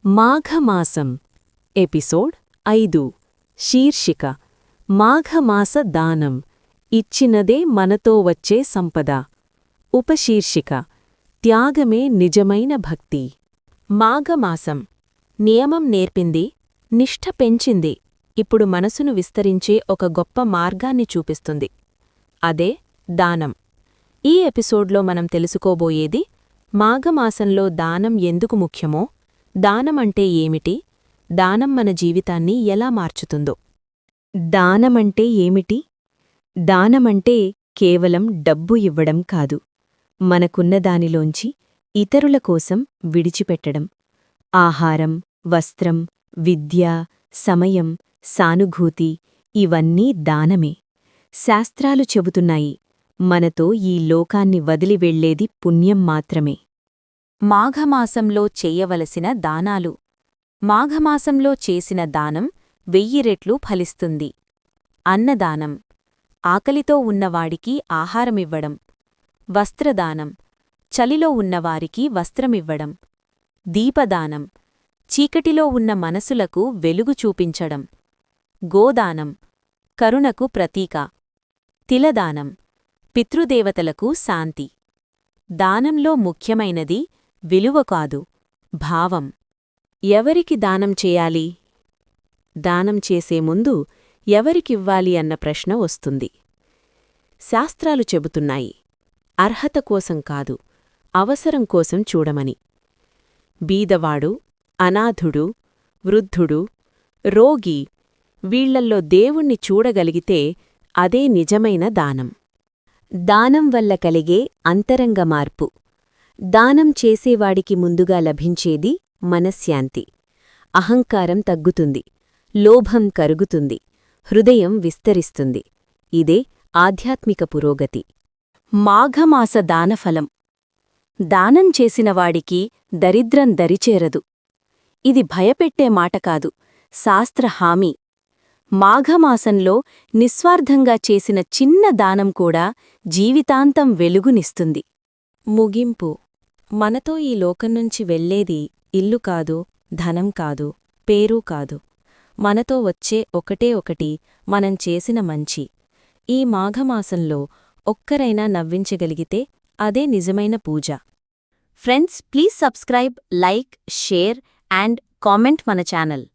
మాఘమాసం ఎపిసోడ్ 5 శీర్షిక మాఘమాస దానం ఇచ్చినదే మనతో వచ్చే సంపద ఉపశీర్షిక త్యాగమే నిజమైన భక్తి మాఘమాసం నియమం నేర్పింది నిష్ఠ పెంచింది ఇప్పుడు మనసును విస్తరించే ఒక గొప్ప మార్గాన్ని చూపిస్తుంది అదే దానం ఈ ఎపిసోడ్లో మనం తెలుసుకోబోయేది మాఘమాసంలో దానం ఎందుకు ముఖ్యమో దానమంటే ఏమిటి దానం మన జీవితాన్ని ఎలా మార్చుతుందో దానమంటే ఏమిటి దానమంటే కేవలం డబ్బు ఇవ్వడం కాదు మనకున్నదానిలోంచి ఇతరుల కోసం విడిచిపెట్టడం ఆహారం వస్త్రం విద్య సమయం సానుభూతి ఇవన్నీ దానమే శాస్త్రాలు చెబుతున్నాయి మనతో ఈ లోకాన్ని వదిలి వెళ్లేది పుణ్యం మాత్రమే మాఘమాసంలో చెయ్యవలసిన దానాలు మాఘమాసంలో చేసిన దానం 1000 రెట్లు ఫలిస్తుంది అన్నదానం ఆకలితో ఉన్నవాడికి ఆహారమివ్వడం వస్త్రదానం చలిలో ఉన్నవారికి వస్త్రమివ్వడం దీపదానం చీకటిలో ఉన్న మనసులకు వెలుగు చూపించడం గోదానం కరుణకు ప్రతీక తిలదానం పితృదేవతలకు శాంతి దానంలో ముఖ్యమైనది విలువ కాదు భావం ఎవరికి దానం చేయాలి దానం చేసే ముందు ఎవరికివ్వాలి అన్న ప్రశ్న వస్తుంది శాస్త్రాలు చెబుతున్నాయి అర్హత కోసం కాదు అవసరం కోసం చూడమని బీదవాడు అనాథుడు వృద్ధుడు రోగి వీళ్లల్లో దేవుణ్ణి చూడగలిగితే అదే నిజమైన దానం దానం వల్ల కలిగే అంతరంగ మార్పు దానం చేసేవాడికి ముందుగా లభించేది మనశ్శాంతి అహంకారం తగ్గుతుంది లోభం కరుగుతుంది హృదయం విస్తరిస్తుంది ఇదే ఆధ్యాత్మిక పురోగతి మాఘమాస దానఫలం దానం చేసినవాడికి దరిద్రం దరిచేరదు ఇది భయపెట్టే మాట కాదు శాస్త్ర హామీ మాఘమాసంలో నిస్వార్థంగా చేసిన చిన్న దానం కూడా జీవితాంతం వెలుగునిస్తుంది ముగింపు మనతో ఈ లోకం నుంచి వెళ్లేది ఇల్లు కాదు ధనం కాదు పేరు కాదు మనతో వచ్చే ఒకటే ఒకటి మనం చేసిన మంచి ఈ మాఘమాసంలో ఒక్కరైనా నవ్వించగలిగితే అదే నిజమైన పూజ friends please subscribe like share and comment మన ఛానల్